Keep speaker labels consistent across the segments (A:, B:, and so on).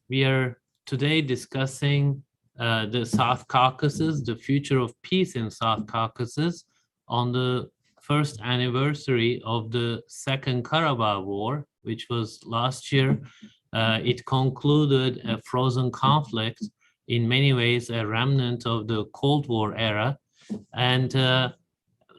A: We are today discussing the South Caucasus, the future of peace in South Caucasus, on the first anniversary of the Second Karabakh War, which was last year. It concluded a frozen conflict, in many ways a remnant of the Cold War era. And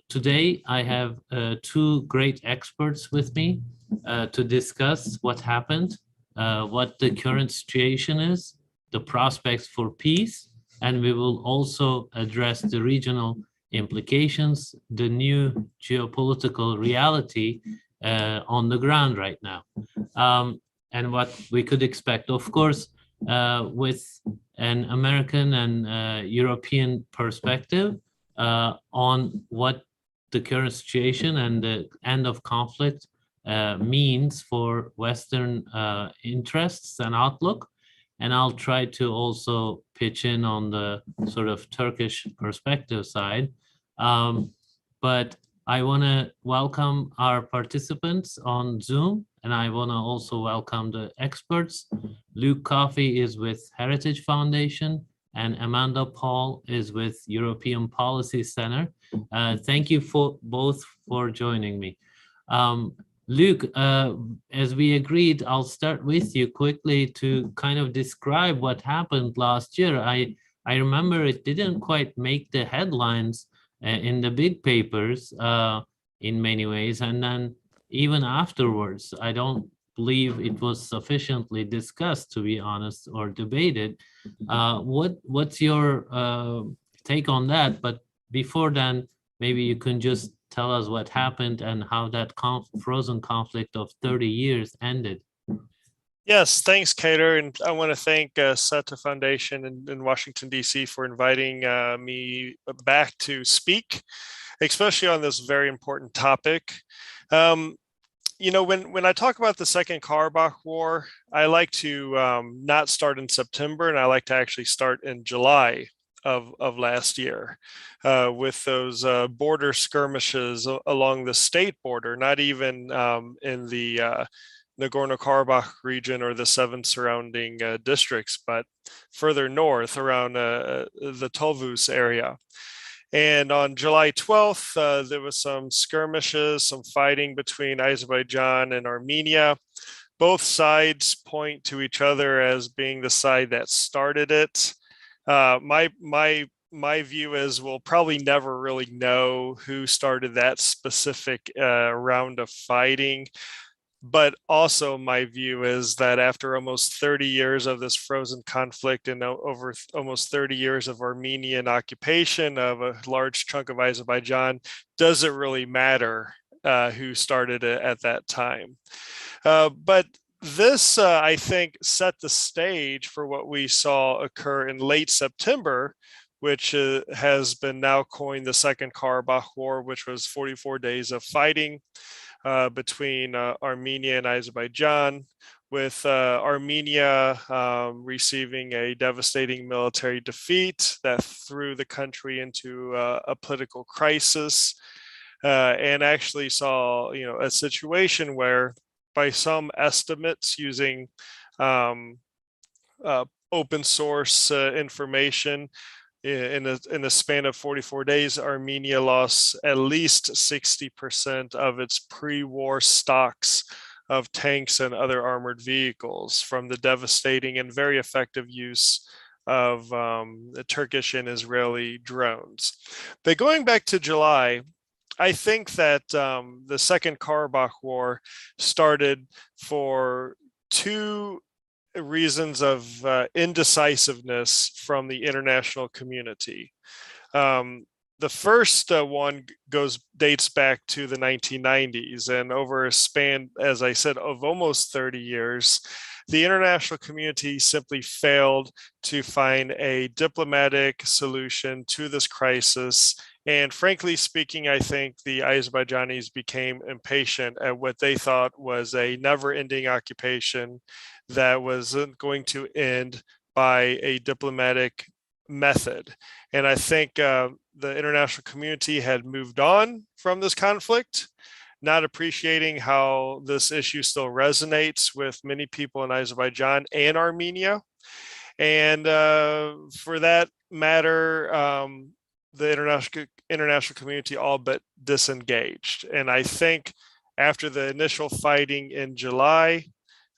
A: today I have two great experts with me to discuss what happened, what the current situation is, the prospects for peace, and we will also address the regional implications, the new geopolitical reality on the ground right now, and what we could expect. Of course, with an American and European perspective on what the current situation and the end of conflict means for Western interests and outlook. And I'll try to also pitch in on the sort of Turkish perspective side. But I want to welcome our participants on Zoom, and I want to also welcome the experts. Luke Coffey is with Heritage Foundation, and Amanda Paul is with European Policy Center. Thank you for both for joining me. Luke, as we agreed, I'll start with you quickly to kind of describe what happened last year. I remember it didn't quite make the headlines in the big papers in many ways, and then even afterwards, I don't believe it was sufficiently discussed, to be honest, or debated. What's your take on that? But before then, maybe you can just tell us what happened and how that frozen conflict of 30 years ended.
B: Yes, thanks, Kader. And I want to thank SETA Foundation in Washington, D.C. for inviting me back to speak, especially on this very important topic. You know, when I talk about the Second Karabakh War, I like to not start in September, and I like to actually start in July of last year with those border skirmishes along the state border, not even in the Nagorno-Karabakh region or the 7 surrounding districts, but further north around the Tovuz area. And on July 12th, there was some skirmishes, some fighting between Azerbaijan and Armenia. Both sides point to each other as being the side that started it. My view is we'll probably never really know who started that specific round of fighting. But also my view is that after almost 30 years of this frozen conflict and over almost 30 years of Armenian occupation of a large chunk of Azerbaijan, does it really matter who started it at that time? But this, I think, set the stage for what we saw occur in late September, which has been now coined the Second Karabakh War, which was 44 days of fighting between Armenia and Azerbaijan, with Armenia receiving a devastating military defeat that threw the country into a political crisis, and actually saw, you know, a situation where, by some estimates using open source information, in a span of 44 days, Armenia lost at least 60% of its pre-war stocks of tanks and other armored vehicles from the devastating and very effective use of the Turkish and Israeli drones. But going back to July, I think that the Second Karabakh War started for two reasons of indecisiveness from the international community. The first one dates back to the 1990s, and over a span, as I said, of almost 30 years, the international community simply failed to find a diplomatic solution to this crisis. And frankly speaking, I think the Azerbaijanis became impatient at what they thought was a never-ending occupation that wasn't going to end by a diplomatic method. And I think the international community had moved on from this conflict. not appreciating how this issue still resonates with many people in Azerbaijan and Armenia. And for that matter, the international community all but disengaged. And I think after the initial fighting in July,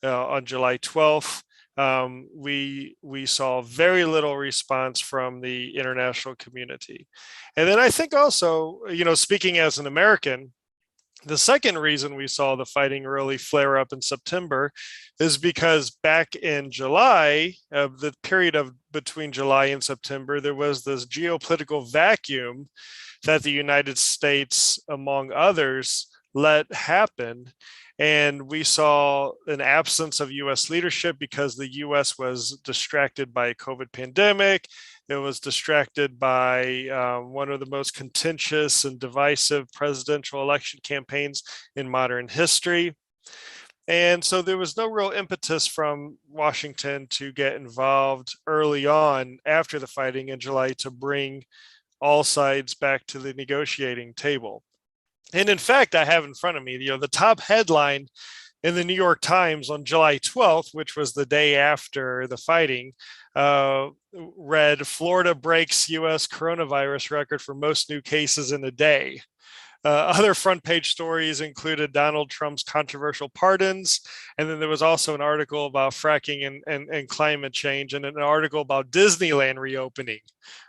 B: on July 12th, we saw very little response from the international community. And then I think also, speaking as an American, the second reason we saw the fighting really flare up in September is because back in July, of the period of between July and September, there was this geopolitical vacuum that the United States, among others, let happen. And we saw an absence of US leadership because the US was distracted by a COVID pandemic. It was distracted by one of the most contentious and divisive presidential election campaigns in modern history. And so there was no real impetus from Washington to get involved early on after the fighting in July to bring all sides back to the negotiating table. And in fact, I have in front of me, the top headline in the New York Times on July 12th, which was the day after the fighting, read, "Florida breaks US coronavirus record for most new cases in a day." Other front page stories included Donald Trump's controversial pardons. And then there was also an article about fracking and climate change, and an article about Disneyland reopening,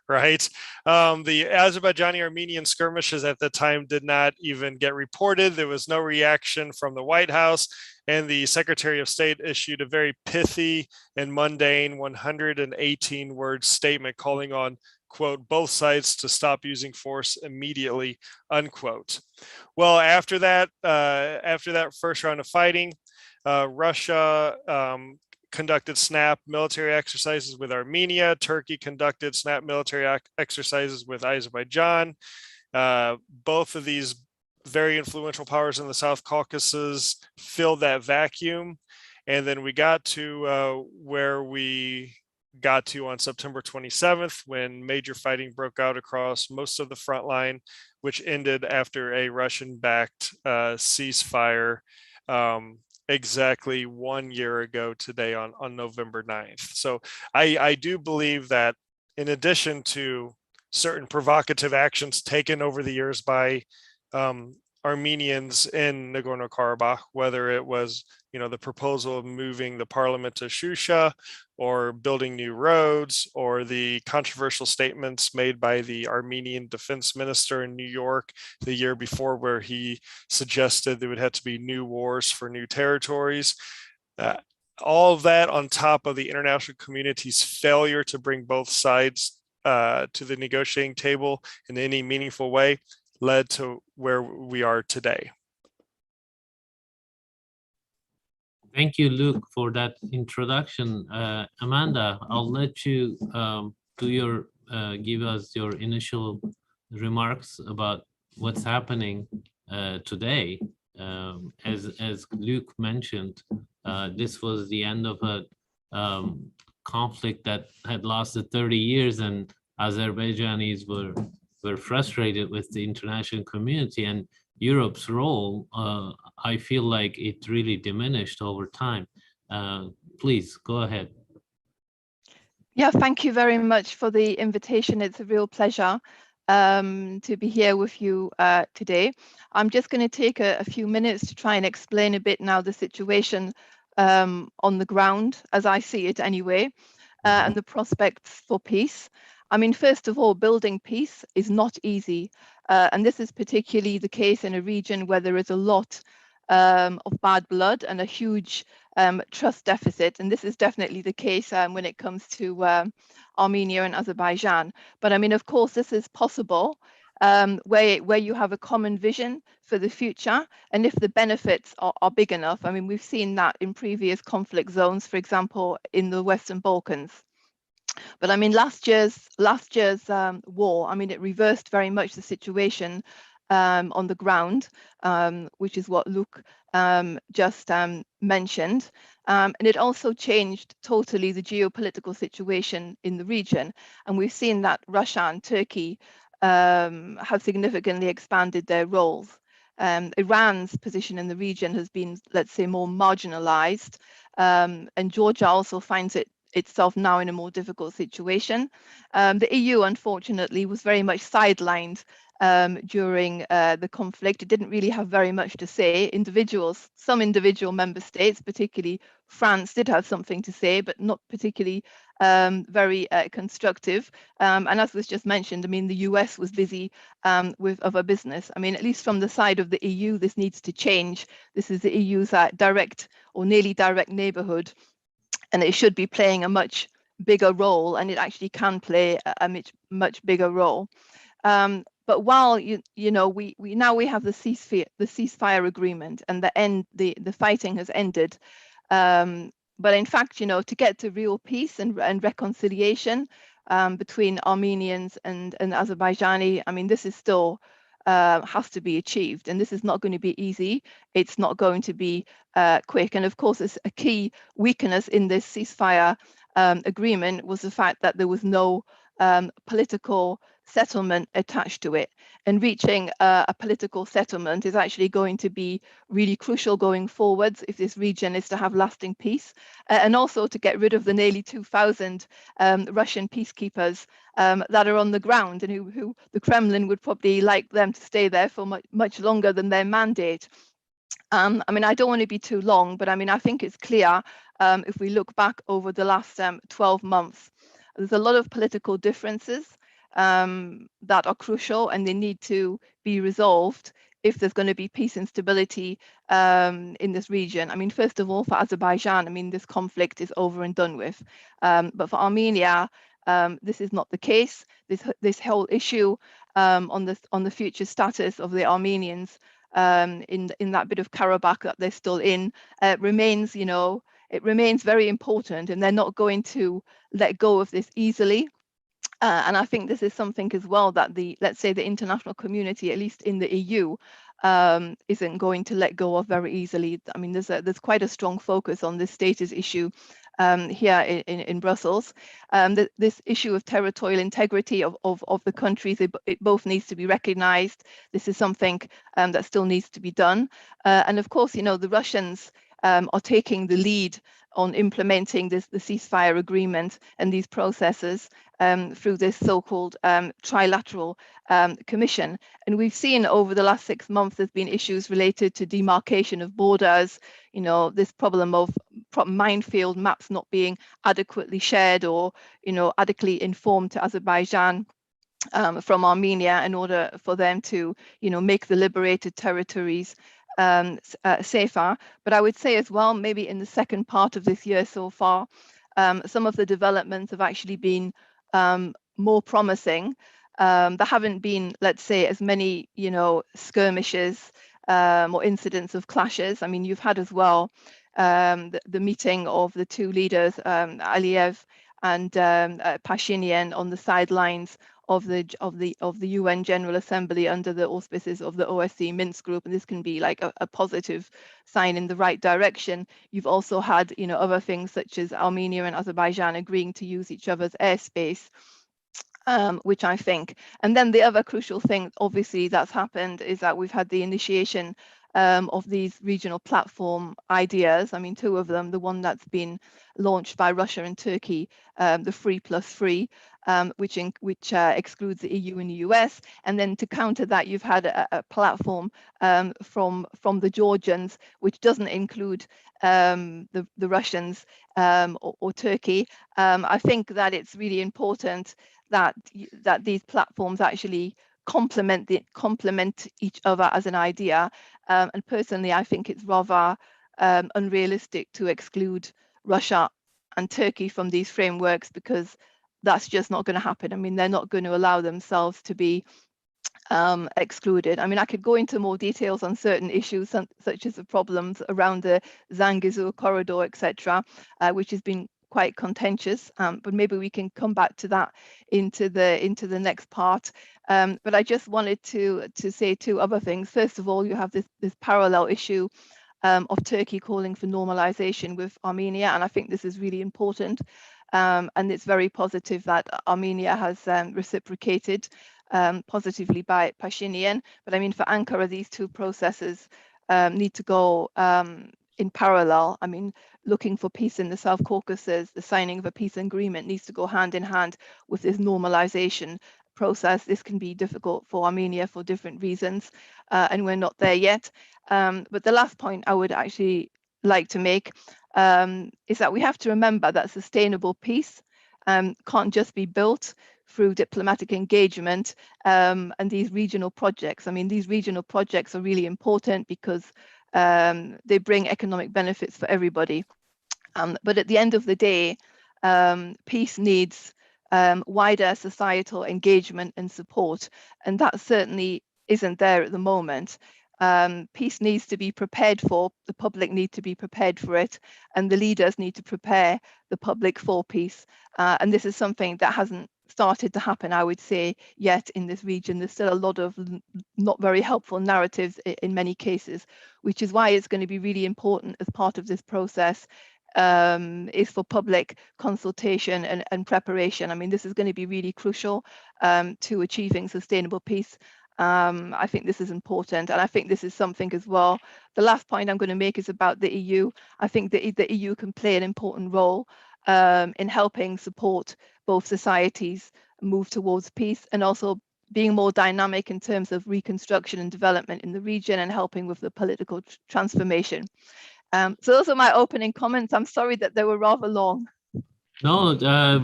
B: right? The Azerbaijani-Iranian skirmishes at the time did not even get reported. There was no reaction from the White House. And the Secretary of State issued a very pithy and mundane 118-word statement calling on, quote, both sides to stop using force immediately, unquote. Well, after that first round of fighting, Russia conducted snap military exercises with Armenia. Turkey conducted snap military exercises with Azerbaijan. Both of these very influential powers in the South Caucasus filled that vacuum. And then we got to where we got to on September 27th, when major fighting broke out across most of the front line, which ended after a Russian-backed ceasefire exactly 1 year ago today on November 9th. So I do believe that in addition to certain provocative actions taken over the years by Armenians in Nagorno-Karabakh, whether it was, the proposal of moving the parliament to Shusha, or building new roads, or the controversial statements made by the Armenian defense minister in New York the year before, where he suggested there would have to be new wars for new territories. All of that on top of the international community's failure to bring both sides to the negotiating table in any meaningful way led to where we are today.
A: Thank you, Luke, for that introduction. Amanda, I'll let you give us your initial remarks about what's happening today. As Luke mentioned, this was the end of a conflict that had lasted 30 years, and Azerbaijanis were frustrated with the international community, and Europe's role, I feel like it really diminished over time. Please go ahead.
C: Yeah, thank you very much for the invitation. It's a real pleasure to be here with you today. I'm just going to take a few minutes to try and explain a bit now the situation on the ground, as I see it anyway, and the prospects for peace. I mean, first of all, building peace is not easy. And this is particularly the case in a region where there is a lot of bad blood and a huge trust deficit. And this is definitely the case when it comes to Armenia and Azerbaijan. But I mean, of course, this is possible where you have a common vision for the future. And if the benefits are big enough, I mean, we've seen that in previous conflict zones, for example, in the Western Balkans. But I mean, last year's war, I mean, it reversed very much the situation on the ground, which is what Luke just mentioned. And it also changed totally the geopolitical situation in the region. And we've seen that Russia and Turkey have significantly expanded their roles. Iran's position in the region has been, let's say, more marginalized, and Georgia also finds itself now in a more difficult situation. The EU, unfortunately, was very much sidelined during the conflict. It didn't really have very much to say. Some individual member states, particularly France, did have something to say, but not particularly very constructive. And as was just mentioned, I mean, the US was busy with other business. I mean, at least from the side of the EU, this needs to change. This is the EU's direct or nearly direct neighborhood, and it should be playing a much bigger role, and it actually can play a much bigger role. But while we have the ceasefire agreement, and the fighting has ended. But in fact, to get to real peace and reconciliation between Armenians and Azerbaijani, I mean, this is still has to be achieved, and this is not going to be easy. It's not going to be quick. And of course, it's a key weakness in this ceasefire agreement was the fact that there was no political settlement attached to it, and reaching a political settlement is actually going to be really crucial going forwards if this region is to have lasting peace, and also to get rid of the nearly 2,000 Russian peacekeepers that are on the ground, and who the Kremlin would probably like them to stay there for much longer than their mandate. I mean, I don't want to be too long, but I mean, I think it's clear if we look back over the last 12 months, there's a lot of political differences that are crucial, and they need to be resolved if there's going to be peace and stability in this region. I mean, first of all, for Azerbaijan, I mean, this conflict is over and done with. But for Armenia, this is not the case. This whole issue on the future status of the Armenians in that bit of Karabakh that they're still in remains, it remains very important, and they're not going to let go of this easily. And I think this is something as well that let's say the international community, at least in the EU, isn't going to let go of very easily. I mean, there's quite a strong focus on this status issue here in Brussels. This issue of territorial integrity of the countries, it both needs to be recognized. This is something that still needs to be done. And of course, the Russians are taking the lead on implementing the ceasefire agreement and these processes through this so-called trilateral commission. And we've seen over the last 6 months, there's been issues related to demarcation of borders, this problem of minefield maps not being adequately shared or, adequately informed to Azerbaijan from Armenia in order for them to, make the liberated territories safer. But I would say as well, maybe in the second part of this year so far, some of the developments have actually been more promising. There haven't been, let's say, as many, skirmishes or incidents of clashes. I mean, you've had as well the meeting of the two leaders, Aliyev and Pashinyan, on the sidelines of the UN General Assembly under the auspices of the OSCE Minsk group, and this can be like a positive sign in the right direction. You've also had, other things such as Armenia and Azerbaijan agreeing to use each other's airspace, which I think. And then the other crucial thing, obviously, that's happened is that we've had the initiation of these regional platform ideas. I mean, two of them, the one that's been launched by Russia and Turkey, the 3+3, which excludes the EU and the US. And then to counter that, you've had a platform from the Georgians, which doesn't include the Russians or Turkey. I think that it's really important that these platforms actually complement each other as an idea. And personally, I think it's rather unrealistic to exclude Russia and Turkey from these frameworks, because that's just not going to happen. I mean, they're not going to allow themselves to be excluded. I mean, I could go into more details on certain issues, such as the problems around the Zangezur corridor, etc., which has been quite contentious, but maybe we can come back to that into the next part. But I just wanted to say two other things. First of all, you have this parallel issue of Turkey calling for normalization with Armenia, and I think this is really important. And it's very positive that Armenia has reciprocated positively by Pashinyan. But I mean, for Ankara, these two processes need to go in parallel. I mean, looking for peace in the South Caucasus, the signing of a peace agreement needs to go hand in hand with this normalization process. This can be difficult for Armenia for different reasons, and we're not there yet. But the last point I would actually like to make is that we have to remember that sustainable peace can't just be built through diplomatic engagement and these regional projects. I mean, these regional projects are really important because they bring economic benefits for everybody. But at the end of the day, peace needs wider societal engagement and support, and that certainly isn't there at the moment. Peace needs to be prepared for, the public need to be prepared for it, and the leaders need to prepare the public for peace. And this is something that hasn't started to happen, I would say, yet in this region. There's still a lot of not very helpful narratives in many cases, which is why it's going to be really important as part of this process is for public consultation and preparation. I mean, this is going to be really crucial to achieving sustainable peace. I think this is important, and I think this is something as well. The last point I'm going to make is about the EU. I think that the EU can play an important role in helping support both societies move towards peace, and also being more dynamic in terms of reconstruction and development in the region, and helping with the political transformation. So those are my opening comments. I'm sorry that they were rather long.
A: No,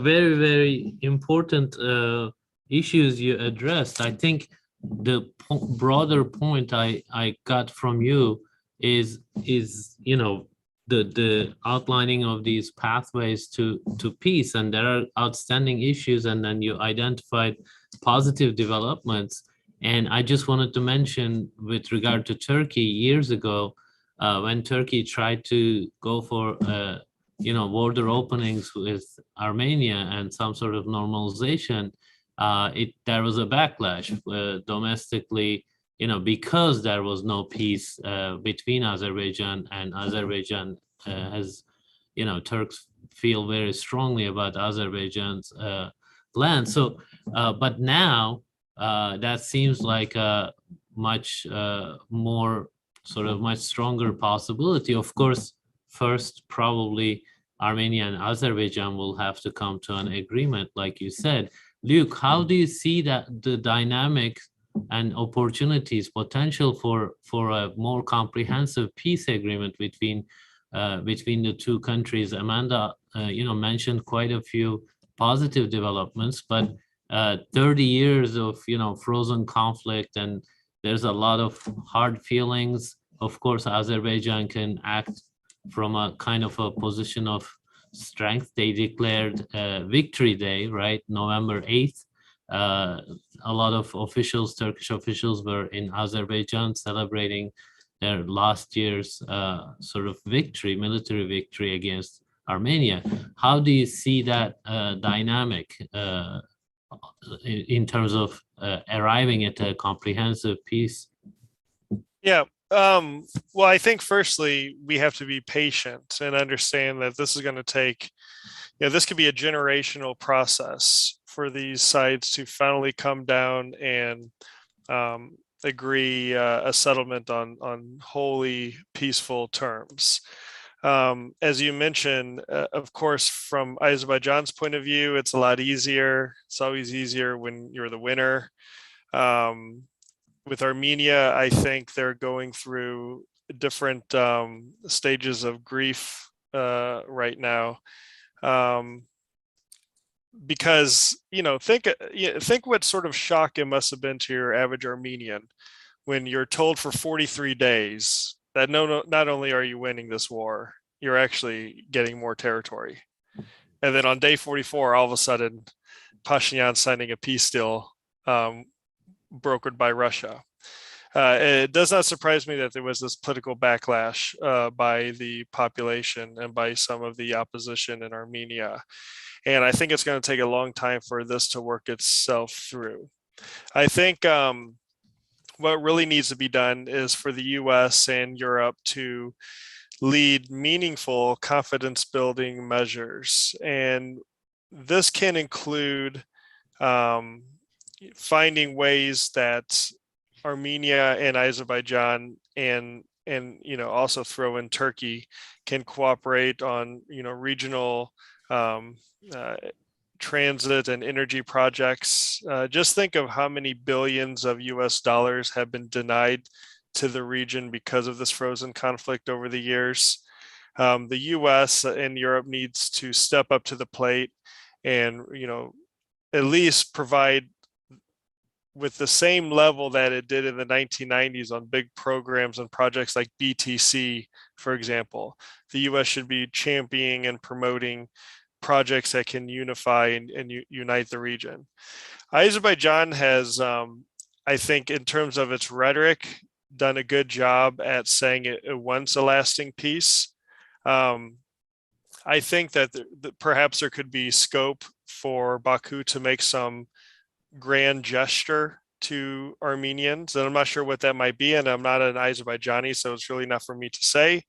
A: very, very important issues you addressed. I think the broader point I got from you is the outlining of these pathways to peace, and there are outstanding issues, and then you identified positive developments. And I just wanted to mention, with regard to Turkey, years ago, when Turkey tried to go for border openings with Armenia and some sort of normalization, there was a backlash domestically, because there was no peace between Azerbaijan, and Azerbaijan has, Turks feel very strongly about Azerbaijan's land. So, but now that seems like a much much stronger possibility. Of course, first, probably Armenia and Azerbaijan will have to come to an agreement, like you said. Luke, how do you see that the dynamic and opportunities, potential for a more comprehensive peace agreement between the two countries? Amanda, mentioned quite a few positive developments, but 30 years of frozen conflict, and there's a lot of hard feelings. Of course, Azerbaijan can act from a kind of a position of strength. They declared Victory Day, right, November 8th. A lot of officials, Turkish officials, were in Azerbaijan celebrating their last year's sort of victory, military victory against Armenia. How do you see that dynamic in terms of arriving at a comprehensive peace?
B: Yeah. Well, I think firstly, we have to be patient and understand that this is going to take, this could be a generational process for these sides to finally come down and agree a settlement on wholly peaceful terms. As you mentioned, of course, from Azerbaijan's point of view, it's a lot easier. It's always easier when you're the winner. With Armenia, I think they're going through different stages of grief right now. Because, think what sort of shock it must have been to your average Armenian when you're told for 43 days that not only are you winning this war, you're actually getting more territory. And then on day 44, all of a sudden, Pashinyan signing a peace deal brokered by Russia. It does not surprise me that there was this political backlash by the population and by some of the opposition in Armenia. And I think it's going to take a long time for this to work itself through. I think what really needs to be done is for the US and Europe to lead meaningful confidence building measures. And this can include finding ways that Armenia and Azerbaijan and also throw in Turkey can cooperate on regional transit and energy projects. Just think of how many billions of US dollars have been denied to the region because of this frozen conflict over the years. The US and Europe needs to step up to the plate and at least provide with the same level that it did in the 1990s on big programs and projects like BTC, for example. The US should be championing and promoting projects that can unify and unite the region. Azerbaijan has, I think, in terms of its rhetoric, done a good job at saying it wants a lasting peace. I think that perhaps there could be scope for Baku to make some grand gesture to Armenians, and I'm not sure what that might be, and I'm not an Azerbaijani, so it's really not for me to say,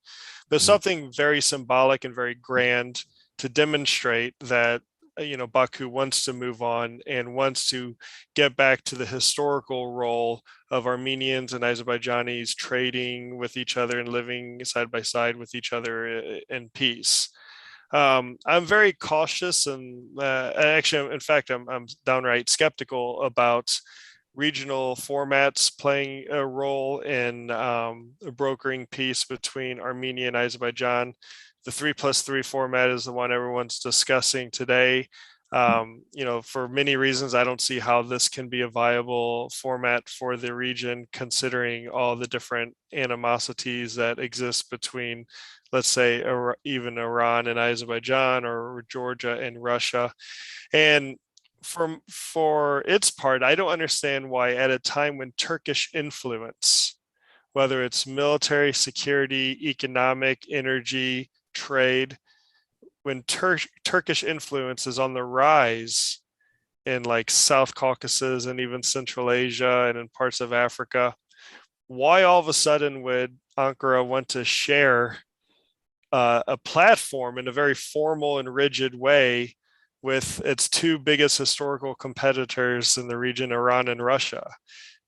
B: but something very symbolic and very grand to demonstrate that Baku wants to move on and wants to get back to the historical role of Armenians and Azerbaijanis trading with each other and living side by side with each other in peace. I'm very cautious, and actually, in fact, I'm downright skeptical about regional formats playing a role in brokering peace between Armenia and Azerbaijan. The 3+3 format is the one everyone's discussing today. For many reasons, I don't see how this can be a viable format for the region, considering all the different animosities that exist between, let's say, even Iran and Azerbaijan, or Georgia and Russia. And for its part, I don't understand why, at a time when Turkish influence, whether it's military, security, economic, energy, trade, when Turkish influence is on the rise in like South Caucasus and even Central Asia and in parts of Africa, why all of a sudden would Ankara want to share a platform in a very formal and rigid way with its two biggest historical competitors in the region, Iran and Russia?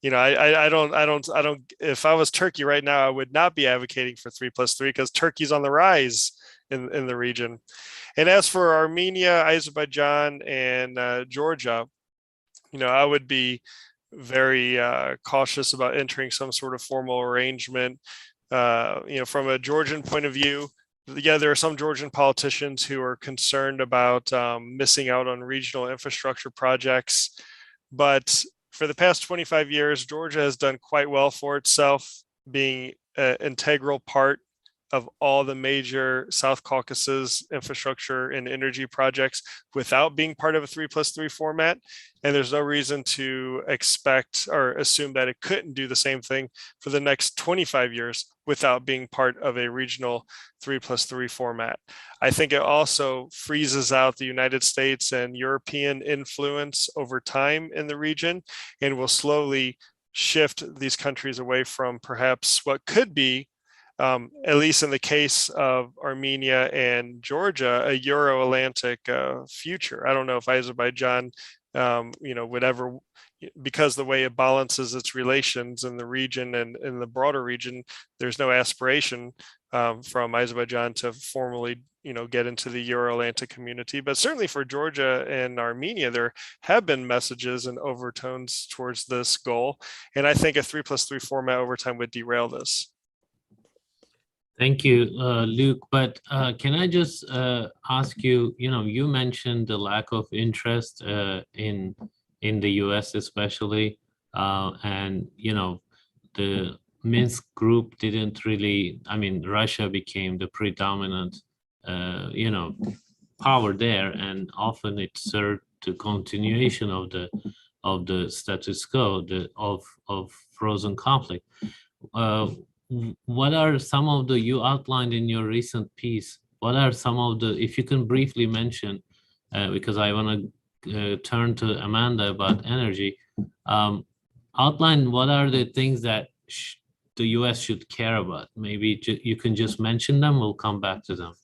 B: I don't, if I was Turkey right now, I would not be advocating for 3+3, because Turkey's on the rise in the region. And as for Armenia, Azerbaijan, and Georgia, I would be very cautious about entering some sort of formal arrangement. From a Georgian point of view, yeah, there are some Georgian politicians who are concerned about missing out on regional infrastructure projects, but for the past 25 years, Georgia has done quite well for itself, being an integral part of all the major South Caucasus infrastructure and energy projects without being part of a 3+3 format. And there's no reason to expect or assume that it couldn't do the same thing for the next 25 years without being part of a regional 3+3 format. I think it also freezes out the United States and European influence over time in the region, and will slowly shift these countries away from perhaps what could be, at least in the case of Armenia and Georgia, a Euro-Atlantic future. I don't know if Azerbaijan, would ever, because the way it balances its relations in the region and in the broader region, there's no aspiration from Azerbaijan to formally, get into the Euro-Atlantic community. But certainly for Georgia and Armenia, there have been messages and overtones towards this goal. And I think a 3+3 format over time would derail this.
A: Thank you, Luke. But can I just ask you, you mentioned the lack of interest in the US especially, and, the Minsk group didn't really, Russia became the predominant, power there, and often it served to continuation of the status quo, of frozen conflict. What are some of you outlined in your recent piece, what are some of if you can briefly mention, because I want to turn to Amanda about energy, outline what are the things that the US should care about? Maybe you can just mention them, we'll come back to them.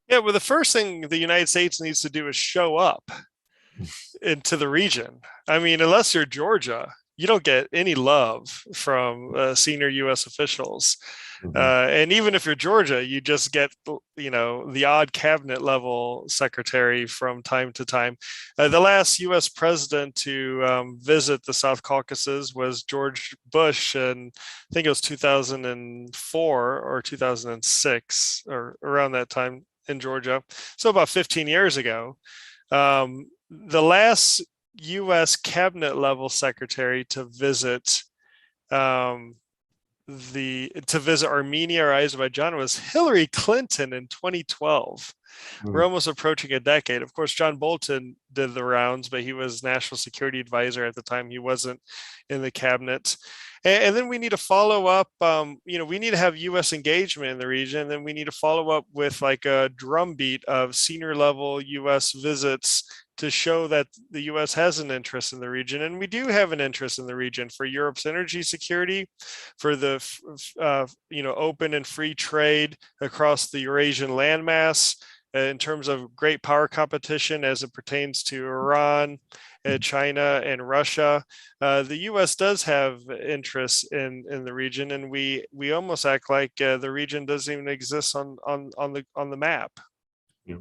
B: Yeah, well, the first thing the United States needs to do is show up. into the region. I mean, unless you're Georgia, you don't get any love from senior U.S. officials. And even if you're Georgia, you just get, the odd cabinet level secretary from time to time. The last U.S. president to visit the South Caucasus was George Bush, and I think it was 2004 or 2006 or around that time in Georgia. So about 15 years ago. The last U.S. cabinet level secretary to visit Armenia or Azerbaijan was Hillary Clinton in 2012. We're almost approaching a decade. Of course, John Bolton did the rounds, but he was national security advisor at the time. He wasn't in the cabinet. And then we need to follow up, we need to have U.S. engagement in the region. And then we need to follow up with like a drumbeat of senior level U.S. visits to show that the U.S. has an interest in the region. And we do have an interest in the region for Europe's energy security, for the, open and free trade across the Eurasian landmass, in terms of great power competition as it pertains to Iran, China, and Russia. The U.S. does have interests in the region, and we almost act like the region doesn't even exist on the map.
A: Yeah.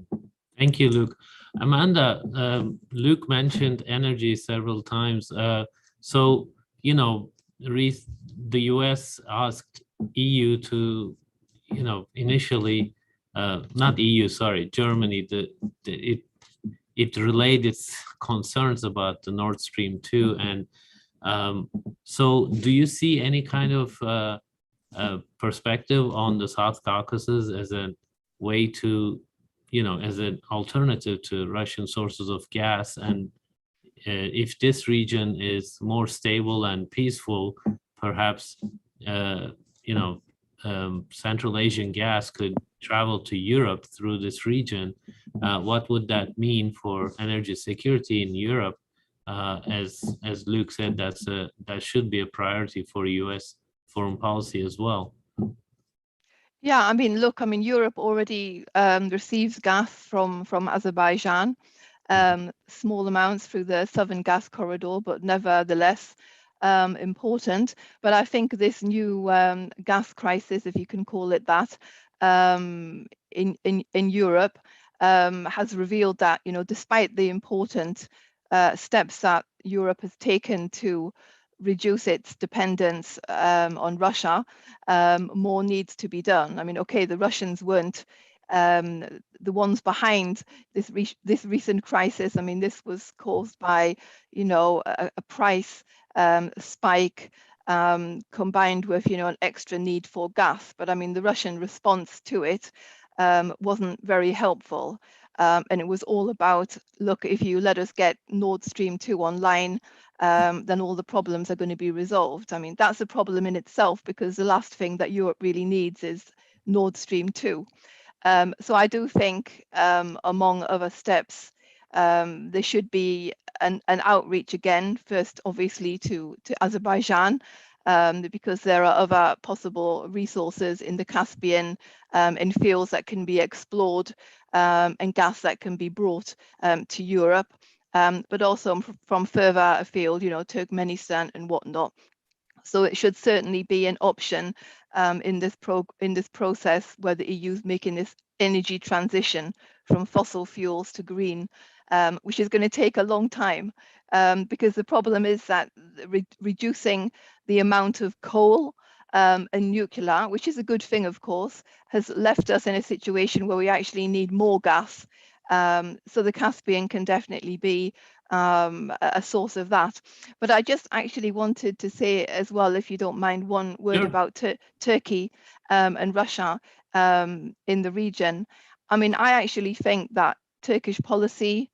A: Thank you, Luke. Amanda, Luke mentioned energy several times. So, the U.S. asked EU to, initially, not EU, sorry, Germany, it relayed its concerns about the Nord Stream 2. And so do you see any kind of perspective on the South Caucasus as a way to, as an alternative to Russian sources of gas? And if this region is more stable and peaceful, perhaps, Central Asian gas could travel to Europe through this region. What would that mean for energy security in Europe? As Luke said, that should be a priority for U.S. foreign policy as well.
C: Yeah, Europe already receives gas from Azerbaijan, small amounts through the Southern Gas Corridor, but nevertheless important. But I think this new gas crisis, if you can call it that, in Europe has revealed that, despite the important steps that Europe has taken to reduce its dependence on Russia, more needs to be done. Okay, the Russians weren't the ones behind this recent crisis. This was caused by, a price spike combined with, an extra need for gas. But the Russian response to it wasn't very helpful. And it was all about, look, if you let us get Nord Stream 2 online, then all the problems are going to be resolved. That's a problem in itself, because the last thing that Europe really needs is Nord Stream 2. So I do think, among other steps, there should be an outreach again, first obviously to Azerbaijan, because there are other possible resources in the Caspian, in fields that can be explored, and gas that can be brought to Europe, but also from further afield, Turkmenistan and whatnot. So it should certainly be an option in this process where the EU is making this energy transition from fossil fuels to green, which is going to take a long time, because the problem is that reducing the amount of coal and nuclear, which is a good thing, of course, has left us in a situation where we actually need more gas. So the Caspian can definitely be a source of that. But I just actually wanted to say as well, if you don't mind, one word about Turkey and Russia in the region. I actually think that Turkish policy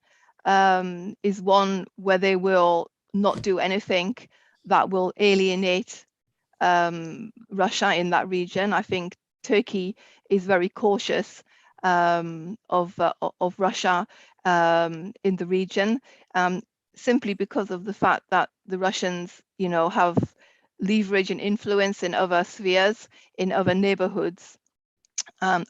C: is one where they will not do anything that will alienate Russia in that region. I think Turkey is very cautious of Russia in the region, simply because of the fact that the Russians, have leverage and influence in other spheres, in other neighborhoods,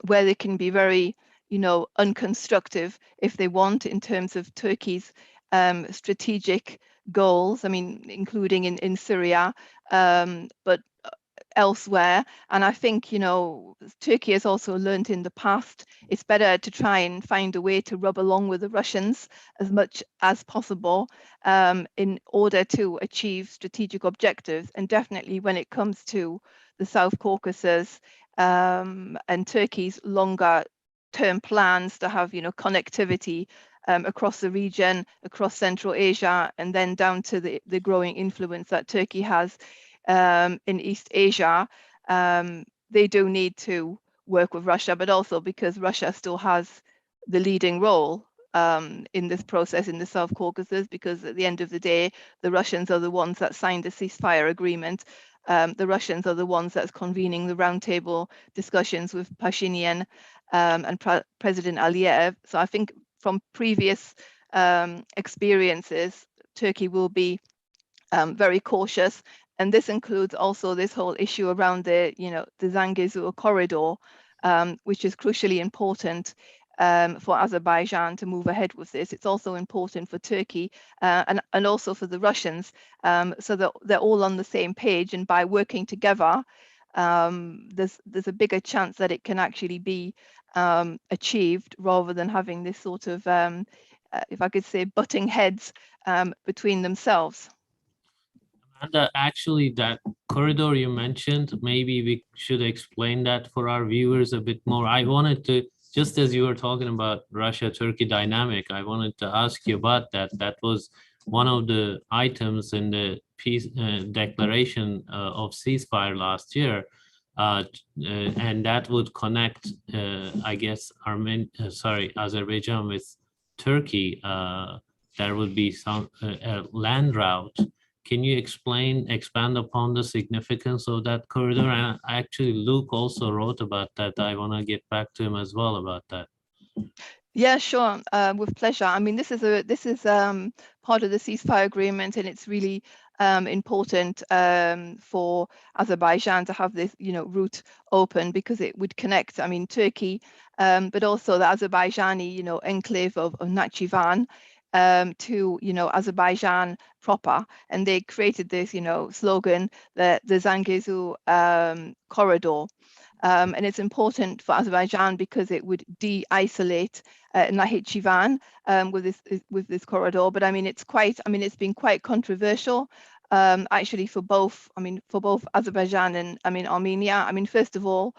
C: where they can be very, unconstructive if they want, in terms of Turkey's strategic goals, I mean, including in Syria, but elsewhere. And I think, you know, Turkey has also learned in the past, it's better to try and find a way to rub along with the Russians as much as possible in order to achieve strategic objectives. And definitely when it comes to the South Caucasus and Turkey's longer term plans to have, you know, connectivity across the region, across Central Asia, and then down to the growing influence that Turkey has in East Asia, they do need to work with Russia, but also because Russia still has the leading role in this process in the South Caucasus, because at the end of the day, the Russians are the ones that signed the ceasefire agreement. The Russians are the ones that's convening the roundtable discussions with Pashinyan and President Aliyev. So I think from previous experiences, Turkey will be very cautious. And this includes also this whole issue around the, you know, the Zangezur corridor, which is crucially important for Azerbaijan to move ahead with this. It's also important for Turkey and also for the Russians, so that they're all on the same page. And by working together, there's a bigger chance that it can actually be achieved, rather than having this sort of, if I could say, butting heads between themselves.
A: And actually, that corridor you mentioned, maybe we should explain that for our viewers a bit more. I wanted to, just as you were talking about Russia-Turkey dynamic, I wanted to ask you about that. That was one of the items in the peace declaration of ceasefire last year. And that would connect, I guess, Azerbaijan with Turkey. There would be some land route. Can you expand upon the significance of that corridor? And actually, Luke also wrote about that. I want to get back to him as well about that.
C: Yeah, sure, with pleasure. I mean, this is part of the ceasefire agreement, and it's really important for Azerbaijan to have this, you know, route open, because it would connect, I mean, Turkey, but also the Azerbaijani, you know, enclave of Nakhchivan to, you know, Azerbaijan proper. And they created this, you know, slogan, the Zangezur corridor. And it's important for Azerbaijan because it would de-isolate Nakhchivan with this corridor. But I mean, it's been quite controversial actually for both Azerbaijan and Armenia. I mean, first of all,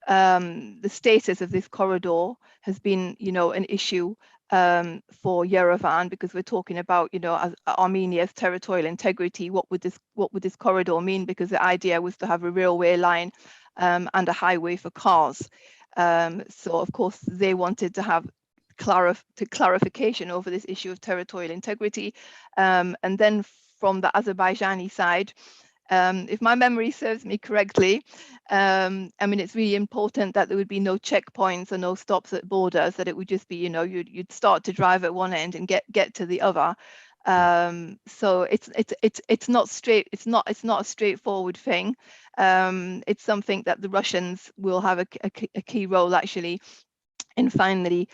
C: the status of this corridor has been, you know, an issue for Yerevan, because we're talking about, you know, Armenia's territorial integrity. What would this corridor mean? Because the idea was to have a railway line and a highway for cars. So of course they wanted to have clarification over this issue of territorial integrity. And then from the Azerbaijani side, if my memory serves me correctly, I mean, it's really important that there would be no checkpoints or no stops at borders, that it would just be, you know, you'd start to drive at one end and get to the other. So it's not a straightforward thing. It's something that the Russians will have a key role actually in finally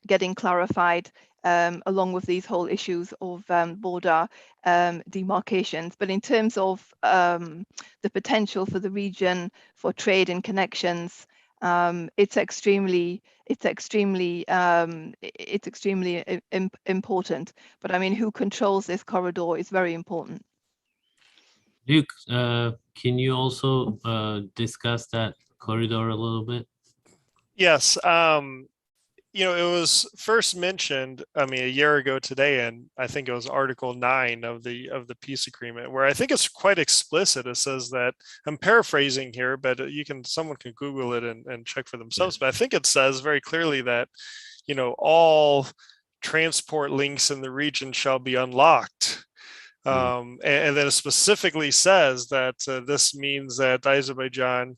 C: getting clarified, along with these whole issues of border demarcations. But in terms of the potential for the region for trade and connections, it's extremely important. But I mean, who controls this corridor is very important.
A: Luke, can you also discuss that corridor a little bit?
B: Yes. You know, it was first mentioned, I mean, a year ago today, and I think it was Article 9 of the peace agreement, where I think it's quite explicit. It says that, I'm paraphrasing here, but someone can Google it and check for themselves. Yeah. But I think it says very clearly that, you know, all transport links in the region shall be unlocked. And then it specifically says that this means that Azerbaijan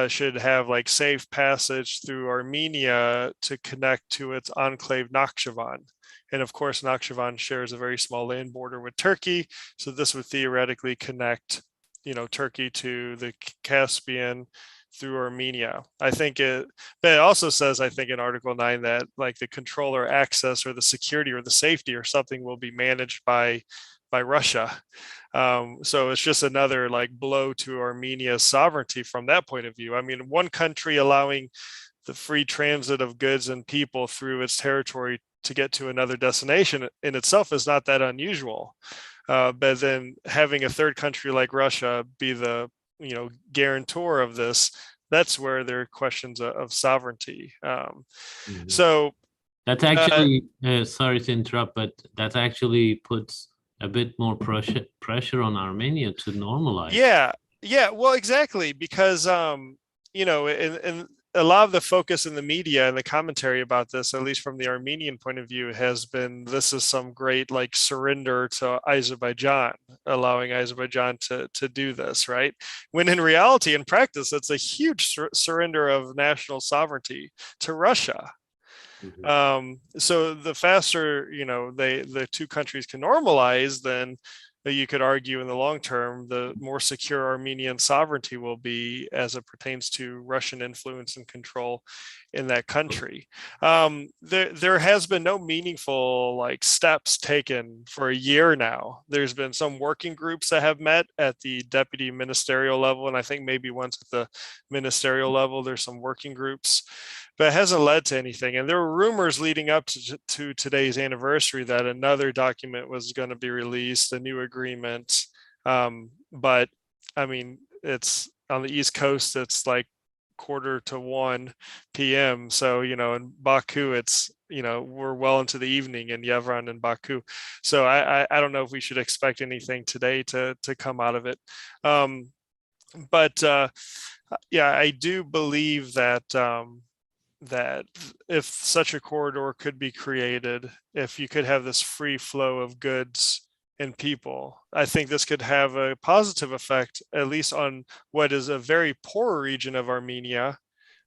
B: should have like safe passage through Armenia to connect to its enclave Nakhchivan. And of course, Nakhchivan shares a very small land border with Turkey. So this would theoretically connect, you know, Turkey to the Caspian through Armenia. I think but it also says, I think in Article 9 that like the control or access or the security or the safety or something will be managed by Russia. So it's just another like blow to Armenia's sovereignty from that point of view. I mean, one country allowing the free transit of goods and people through its territory to get to another destination in itself is not that unusual. But then having a third country like Russia be the guarantor of this, that's where there are questions of sovereignty. So
A: that's actually sorry to interrupt, but that actually puts a bit more pressure on Armenia to normalize.
B: Yeah, well, exactly, because and a lot of the focus in the media and the commentary about this, at least from the Armenian point of view, has been this is some great like surrender to Azerbaijan, allowing Azerbaijan to do this, right? When in reality, in practice, it's a huge surrender of national sovereignty to Russia. So the faster the two countries can normalize, then you could argue in the long term, the more secure Armenian sovereignty will be as it pertains to Russian influence and control in that country. There has been no meaningful like steps taken for a year now. There's been some working groups that have met at the deputy ministerial level, and I think maybe once at the ministerial level, there's some working groups, but it hasn't led to anything. And there were rumors leading up to today's anniversary that another document was going to be released, a new agreement. But I mean, it's on the East Coast, it's like 12:45 p.m. So, in Baku, it's, we're well into the evening in Yerevan and Baku. So I don't know if we should expect anything today to come out of it. But yeah, I do believe that that if such a corridor could be created, if you could have this free flow of goods and people, I think this could have a positive effect, at least on what is a very poor region of Armenia,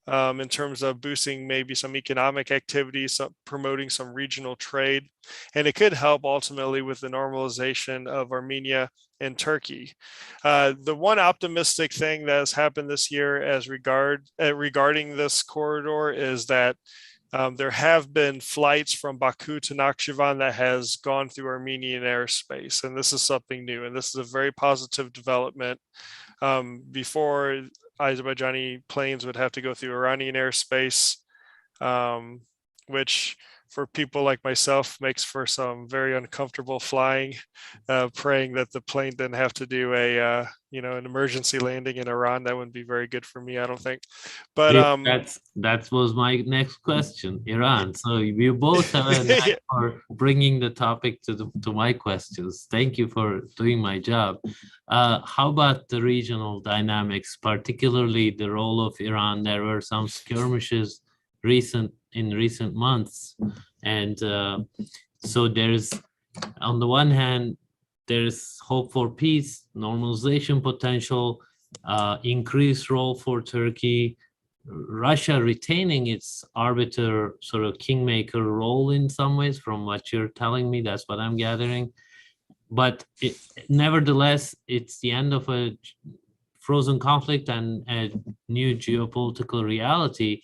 B: in terms of boosting maybe some economic activities, promoting some regional trade. And it could help ultimately with the normalization of Armenia and Turkey. The one optimistic thing that has happened this year regarding this corridor is that there have been flights from Baku to Nakhchivan that has gone through Armenian airspace. And this is something new. And this is a very positive development. Before, Azerbaijani planes would have to go through Iranian airspace, which for people like myself makes for some very uncomfortable flying, praying that the plane didn't have to do an emergency landing in Iran. That wouldn't be very good for me, I don't think. But
A: that was my next question, Iran. So you both have a knack for bringing the topic to my questions. Thank you for doing my job. How about the regional dynamics, particularly the role of Iran? There were some skirmishes in recent months, and so there's, on the one hand, there's hope for peace, normalization potential, increased role for Turkey, Russia retaining its arbiter, sort of kingmaker role in some ways, from what you're telling me. That's what I'm gathering. But nevertheless, it's the end of a frozen conflict and a new geopolitical reality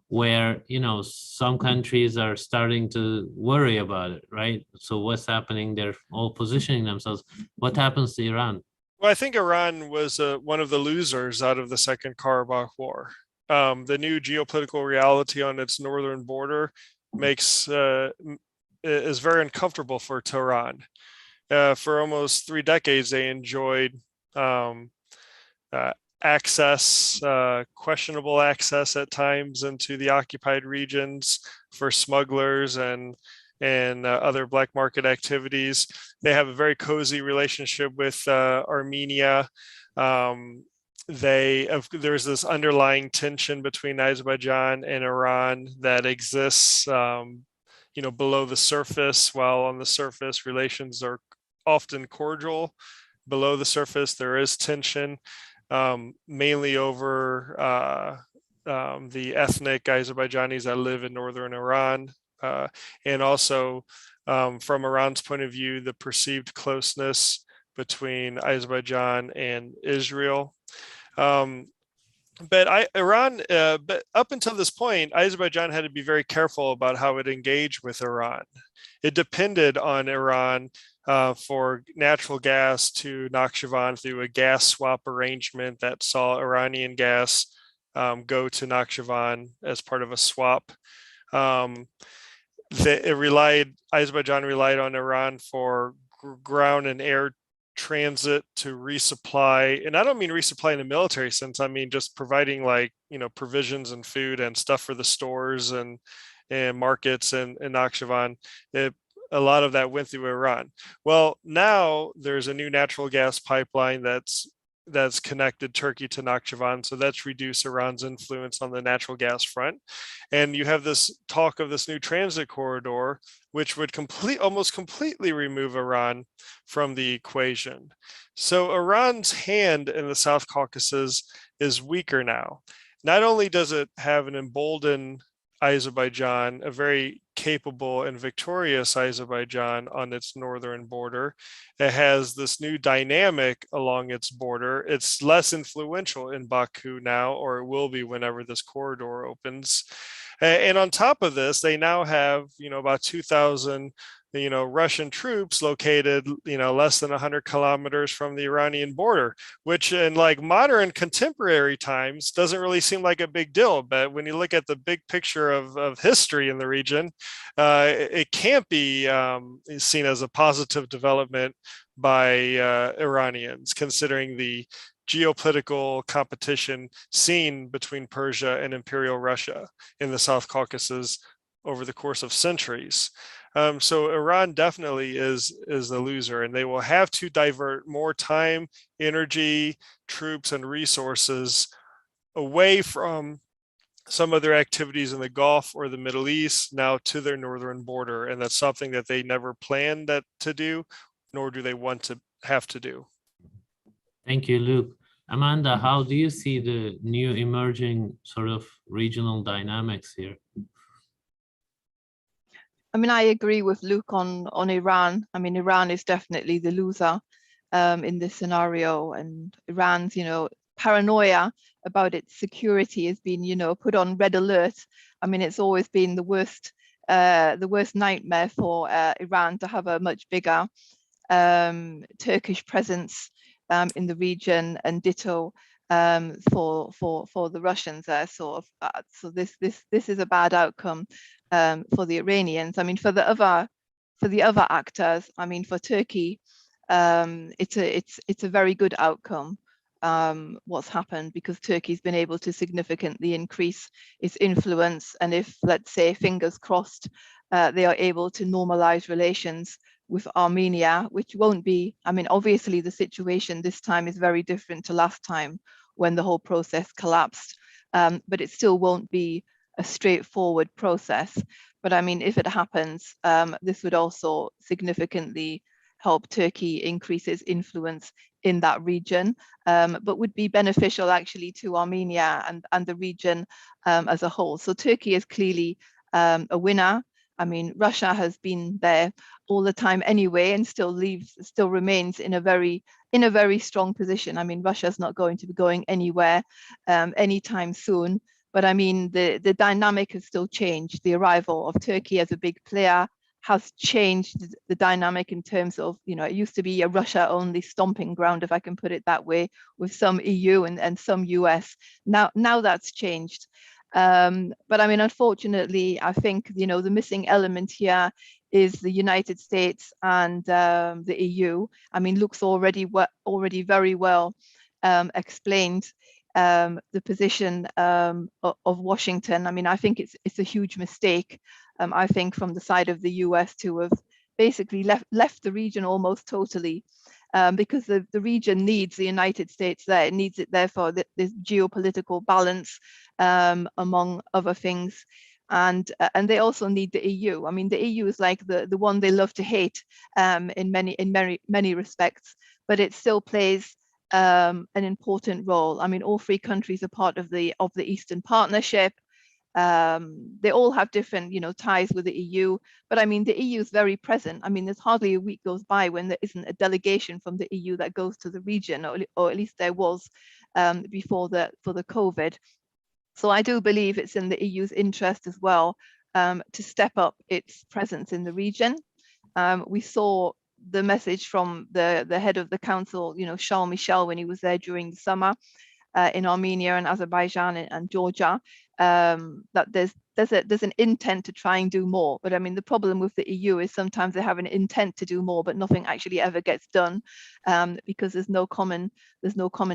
A: where, some countries are starting to worry about it, right? So what's happening? They're all positioning themselves. What happens to Iran?
B: Well, I think Iran was one of the losers out of the Second Karabakh War. The new geopolitical reality on its northern border is very uncomfortable for Tehran. For almost 3 decades, they enjoyed questionable access at times into the occupied regions for smugglers and other black market activities. They have a very cozy relationship with Armenia. There's this underlying tension between Azerbaijan and Iran that exists, below the surface. While on the surface, relations are often cordial, below the surface there is tension, mainly over the ethnic Azerbaijanis that live in northern Iran, and also from Iran's point of view, the perceived closeness between Azerbaijan and Israel. but up until this point, Azerbaijan had to be very careful about how it engaged with Iran. It depended on Iran for natural gas to Nakhchivan through a gas swap arrangement that saw Iranian gas go to Nakhchivan as part of a swap. Azerbaijan relied on Iran for ground and air transit to resupply, and I don't mean resupply in a military sense. I mean just providing provisions and food and stuff for the stores and markets and Nakhchivan. A lot of that went through Iran. Well, now there's a new natural gas pipeline that's connected Turkey to Nakhchivan, so that's reduced Iran's influence on the natural gas front. And you have this talk of this new transit corridor, which would almost completely remove Iran from the equation. So Iran's hand in the South Caucasus is weaker now. Not only does it have an emboldened Azerbaijan, a very capable and victorious Azerbaijan on its northern border. It has this new dynamic along its border. It's less influential in Baku now, or it will be whenever this corridor opens. And on top of this, they now have, about 2,000 Russian troops located, less than 100 kilometers from the Iranian border, which in modern contemporary times doesn't really seem like a big deal. But when you look at the big picture of history in the region, it can't be seen as a positive development by Iranians, considering the geopolitical competition seen between Persia and Imperial Russia in the South Caucasus over the course of centuries. So Iran definitely is the loser, and they will have to divert more time, energy, troops, and resources away from some of their activities in the Gulf or the Middle East now to their northern border. And that's something that they never planned to do, nor do they want to have to do.
A: Thank you, Luke. Amanda, how do you see the new emerging sort of regional dynamics here?
C: I mean, I agree with Luke on Iran. I mean, Iran is definitely the loser in this scenario, and Iran's, paranoia about its security has been, put on red alert. I mean, it's always been the worst nightmare for Iran to have a much bigger Turkish presence in the region, and ditto for the Russians there. So this is a bad outcome for the Iranians. I mean, for the other actors, I mean, for Turkey, it's a very good outcome what's happened, because Turkey's been able to significantly increase its influence, and if, let's say, fingers crossed, they are able to normalize relations with Armenia, which won't be, I mean, obviously the situation this time is very different to last time when the whole process collapsed, but it still won't be a straightforward process. But I mean, if it happens, this would also significantly help Turkey increase its influence in that region, but would be beneficial actually to Armenia and the region as a whole. So Turkey is clearly a winner. I mean, Russia has been there all the time anyway, and still remains in a very strong position. I mean, Russia's not going to be going anywhere anytime soon. But I mean, the dynamic has still changed. The arrival of Turkey as a big player has changed the dynamic in terms of, it used to be a Russia-only stomping ground, if I can put it that way, with some EU and some US. Now that's changed. But I mean, unfortunately, I think, the missing element here is the United States and the EU. I mean, Luke's already very well explained the position of Washington. I mean, I think it's a huge mistake. I think from the side of the US to have basically left the region almost totally, because the region needs the United States there. It needs it there for this geopolitical balance, among other things. And they also need the EU. I mean, the EU is like the one they love to hate in many respects, but it still plays an important role. I mean, all three countries are part of the Eastern Partnership. They all have different, ties with the EU, but I mean, the EU is very present. I mean, there's hardly a week goes by when there isn't a delegation from the EU that goes to the region, or at least there was before for the COVID. So I do believe it's in the EU's interest as well to step up its presence in the region. We saw the message from the head of the council, Charles Michel, when he was there during the summer in Armenia and Azerbaijan and Georgia, that there's an intent to try and do more. But I mean, the problem with the EU is sometimes they have an intent to do more, but nothing actually ever gets done because there's no common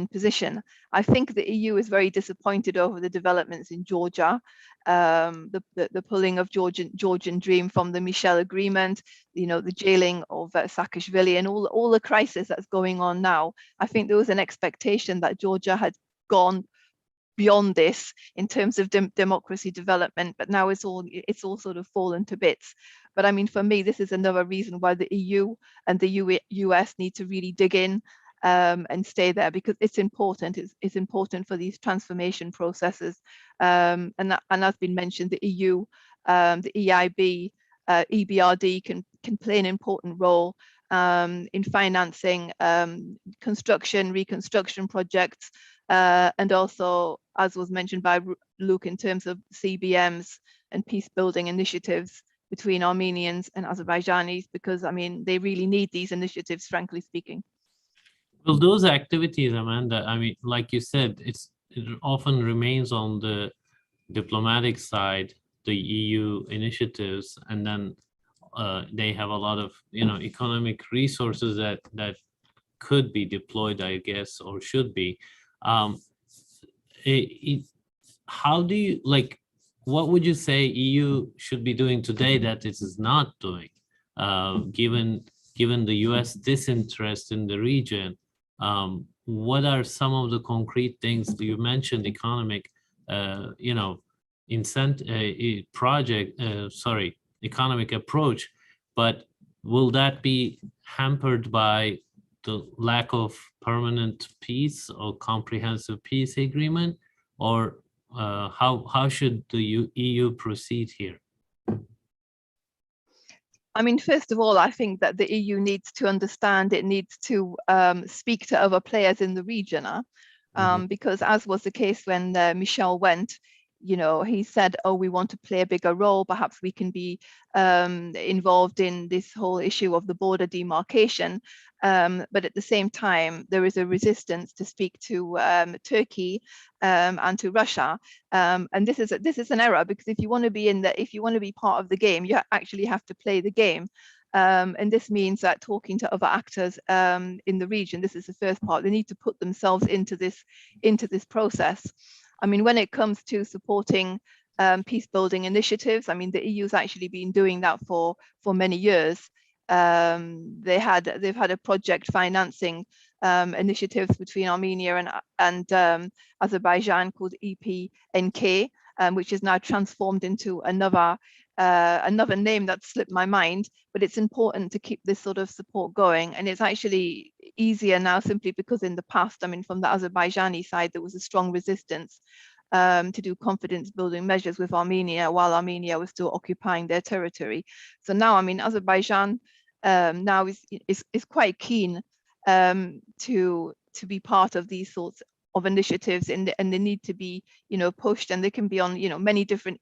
C: position. I think the EU is very disappointed over the developments in Georgia, the pulling of Georgian Dream from the Michel agreement, the jailing of Saakashvili, and all the crisis that's going on now. I think there was an expectation that Georgia had gone beyond this in terms of democracy development, but now it's all sort of fallen to bits. But I mean, for me, this is another reason why the EU and the US need to really dig in and stay there, because it's important. It's important for these transformation processes. And as been mentioned, the EU, the EIB, EBRD can play an important role in financing construction, reconstruction projects, and also, as was mentioned by Luke, in terms of CBMs and peace building initiatives between Armenians and Azerbaijanis, because I mean, they really need these initiatives, frankly speaking.
A: Well, those activities, Amanda, I mean, like you said, it often remains on the diplomatic side, the EU initiatives, and then they have a lot of, economic resources that could be deployed, I guess, or should be. How do you, what would you say EU should be doing today that it is not doing, given the US disinterest in the region? What are some of the concrete things you mentioned? Economic, economic approach, but will that be hampered by the lack of permanent peace or comprehensive peace agreement, or how should the EU proceed here?
C: I mean, first of all, I think that the EU needs to understand, it needs to speak to other players in the region, because as was the case when Michel went, he said, oh, we want to play a bigger role. Perhaps we can be involved in this whole issue of the border demarcation. But at the same time, there is a resistance to speak to Turkey and to Russia. And this is an error, because if you want to be part of the game, you actually have to play the game. And this means that talking to other actors in the region, this is the first part. They need to put themselves into this process. I mean, when it comes to supporting peace building initiatives, I mean, the EU's actually been doing that for many years. They've had a project financing initiatives between Armenia and Azerbaijan called EPNK, which is now transformed into another name that slipped my mind. But it's important to keep this sort of support going, and it's actually easier now simply because in the past, I mean, from the Azerbaijani side, there was a strong resistance to do confidence building measures with Armenia while Armenia was still occupying their territory. So now, I mean, Azerbaijan now is quite keen to be part of these sorts of initiatives, and they need to be, pushed, and they can be on, many different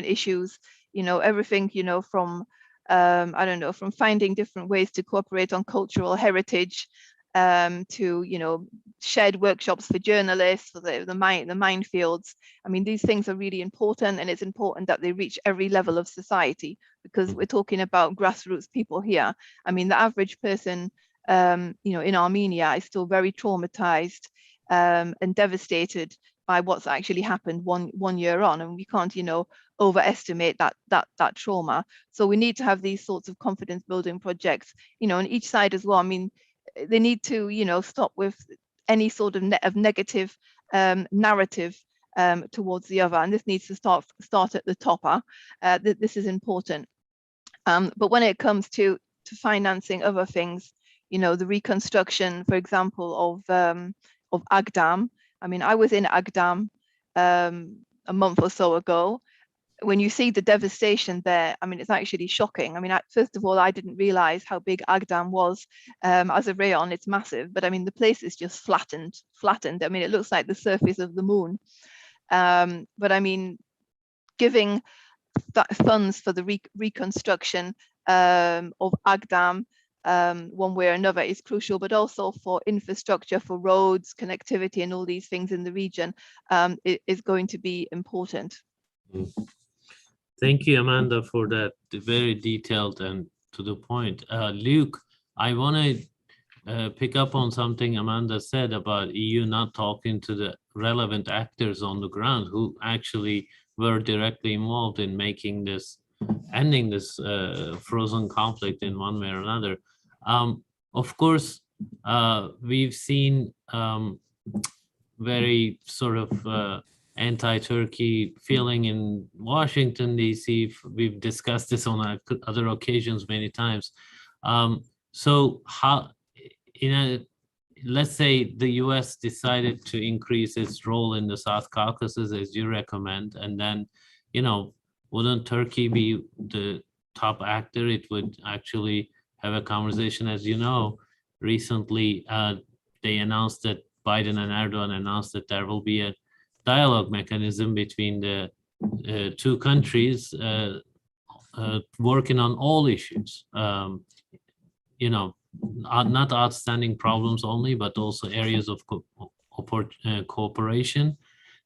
C: issues, everything, from I don't know, from finding different ways to cooperate on cultural heritage to, shared workshops for journalists, for the minefields. I mean, these things are really important, and it's important that they reach every level of society, because we're talking about grassroots people here. I mean, the average person, in Armenia is still very traumatized and devastated by what's actually happened one year on, and we can't, overestimate that trauma. So we need to have these sorts of confidence building projects, on each side as well. I mean, they need to, stop with any sort of negative narrative towards the other, and this needs to start at the top. This is important. But when it comes to financing other things, the reconstruction, for example, of Agdam. I mean, I was in Agdam a month or so ago. When you see the devastation there, I mean, it's actually shocking. I mean, first of all, I didn't realize how big Agdam was as a rayon. It's massive, but I mean, the place is just flattened. I mean, it looks like the surface of the moon. But I mean, giving funds for the reconstruction of Agdam one way or another is crucial, but also for infrastructure, for roads, connectivity, and all these things in the region is going to be important.
A: Thank you, Amanda, for that very detailed and to the point. Luke, I want to pick up on something Amanda said about EU not talking to the relevant actors on the ground who actually were directly involved in making this, ending this frozen conflict in one way or another. Of course, we've seen very sort of anti-Turkey feeling in Washington, D.C. We've discussed this on other occasions many times. So how, let's say the U.S. decided to increase its role in the South Caucasus as you recommend, and then, wouldn't Turkey be the top actor? It would actually have a conversation. As you know, recently they announced that Biden and Erdogan announced that there will be a dialogue mechanism between the two countries working on all issues, not outstanding problems only, but also areas of cooperation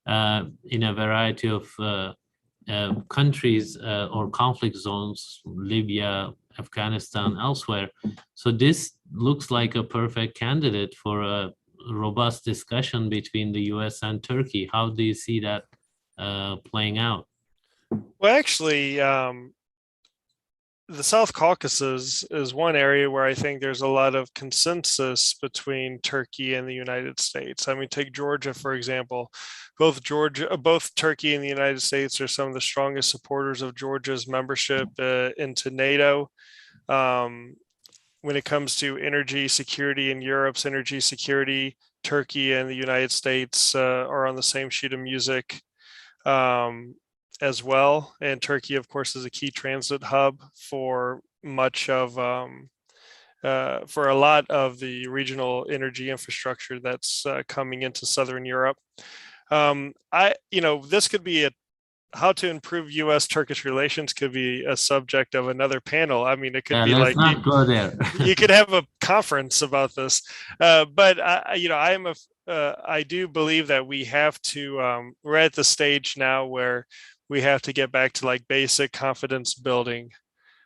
A: in a variety of countries or conflict zones, Libya, Afghanistan, elsewhere. So this looks like a perfect candidate for a robust discussion between the US and Turkey. How do you see that playing out?
B: Well, actually, the South Caucasus is one area where I think there's a lot of consensus between Turkey and the United States. I mean, take Georgia, for example. Both Turkey and the United States are some of the strongest supporters of Georgia's membership into NATO. When it comes to energy security and Europe's energy security, Turkey and the United States are on the same sheet of music as well. And Turkey, of course, is a key transit hub for much of, for a lot of the regional energy infrastructure that's coming into Southern Europe. This could be how to improve U.S.-Turkish relations could be a subject of another panel. I mean, it could be
A: let's not go there.
B: You could have a conference about this, but I do believe that we have to. We're at the stage now where we have to get back to like basic confidence building,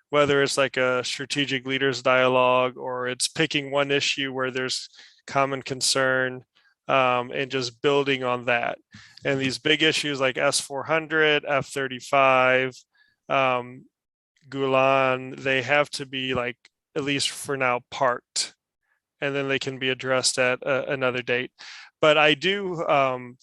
B: whether it's like a strategic leaders dialogue or it's picking one issue where there's common concern. And just building on that. And these big issues like S-400, F-35, Gulen, they have to be like, at least for now, parked. And then they can be addressed at another date. But I do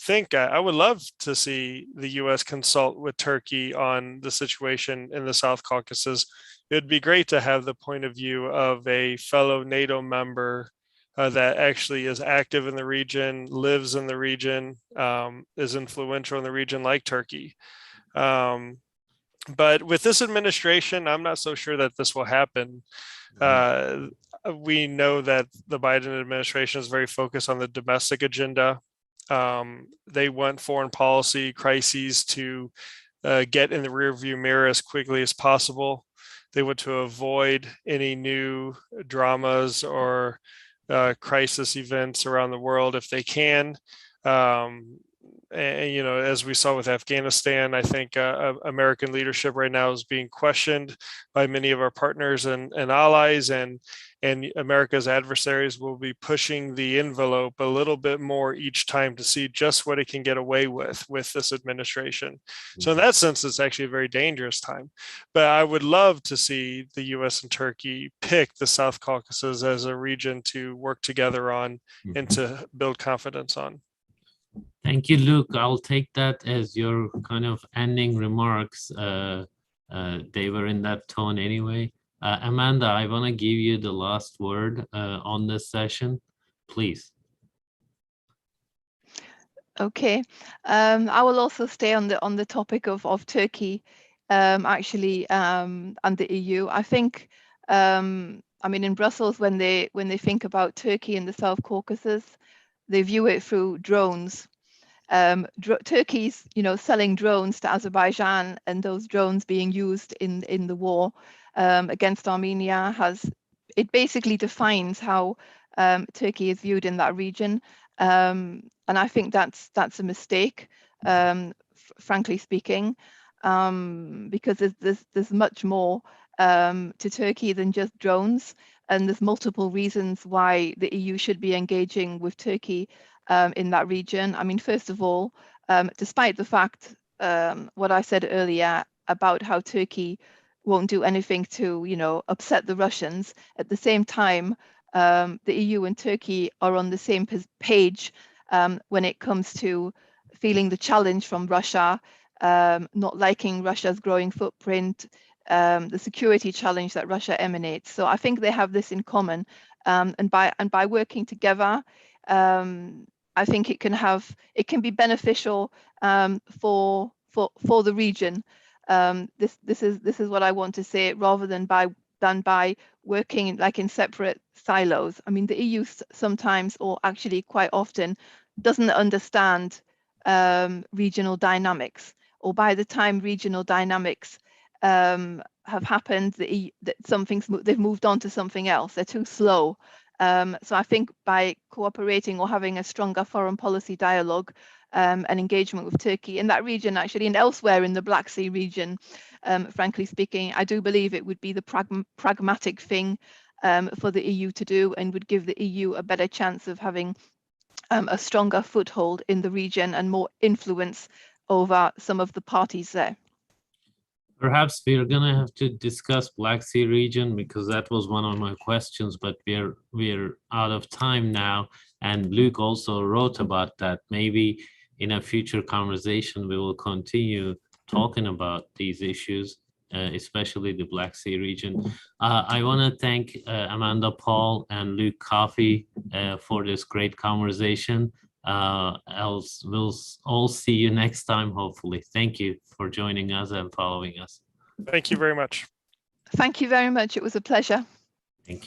B: think I would love to see the US consult with Turkey on the situation in the South Caucasus. It'd be great to have the point of view of a fellow NATO member that actually is active in the region, lives in the region, is influential in the region like Turkey. But with this administration, I'm not so sure that this will happen. We know that the Biden administration is very focused on the domestic agenda. They want foreign policy crises to get in the rearview mirror as quickly as possible. They want to avoid any new dramas or crisis events around the world if they can. And, as we saw with Afghanistan, I think American leadership right now is being questioned by many of our partners and allies, and America's adversaries will be pushing the envelope a little bit more each time to see just what it can get away with this administration. So in that sense, it's actually a very dangerous time. But I would love to see the US and Turkey pick the South Caucasus as a region to work together on and to build confidence on.
A: Thank you, Luke. I'll take that as your kind of ending remarks. They were in that tone anyway. Amanda, I want to give you the last word on this session, please.
C: Okay, I will also stay on the topic of Turkey, actually, and the EU. I think, I mean, in Brussels, when they think about Turkey in the South Caucasus, they view it through drones. Turkey's, selling drones to Azerbaijan, and those drones being used in the war against Armenia it basically defines how Turkey is viewed in that region. And I think that's a mistake, frankly speaking, because there's much more to Turkey than just drones, and there's multiple reasons why the EU should be engaging with Turkey in that region. I mean, first of all, despite the fact what I said earlier about how Turkey won't do anything to, upset the Russians, at the same time, the EU and Turkey are on the same page when it comes to feeling the challenge from Russia, not liking Russia's growing footprint, the security challenge that Russia emanates. So I think they have this in common, and by working together, I think it can be beneficial for the region. This is what I want to say, rather than by working like in separate silos. I mean, the EU sometimes, or actually quite often, doesn't understand regional dynamics, or by the time regional dynamics have happened, they've moved on to something else. They're too slow. So I think by cooperating or having a stronger foreign policy dialogue and engagement with Turkey in that region, actually, and elsewhere in the Black Sea region, frankly speaking, I do believe it would be the pragmatic thing for the EU to do, and would give the EU a better chance of having a stronger foothold in the region and more influence over some of the parties there.
A: Perhaps we're gonna have to discuss Black Sea region, because that was one of my questions, but we're out of time now. And Luke also wrote about that. Maybe in a future conversation, we will continue talking about these issues, especially the Black Sea region. I want to thank Amanda Paul and Luke Coffey for this great conversation. Else we'll all see you next time, hopefully. Thank you for joining us and following us.
B: Thank you very much.
C: Thank you very much. It was a pleasure.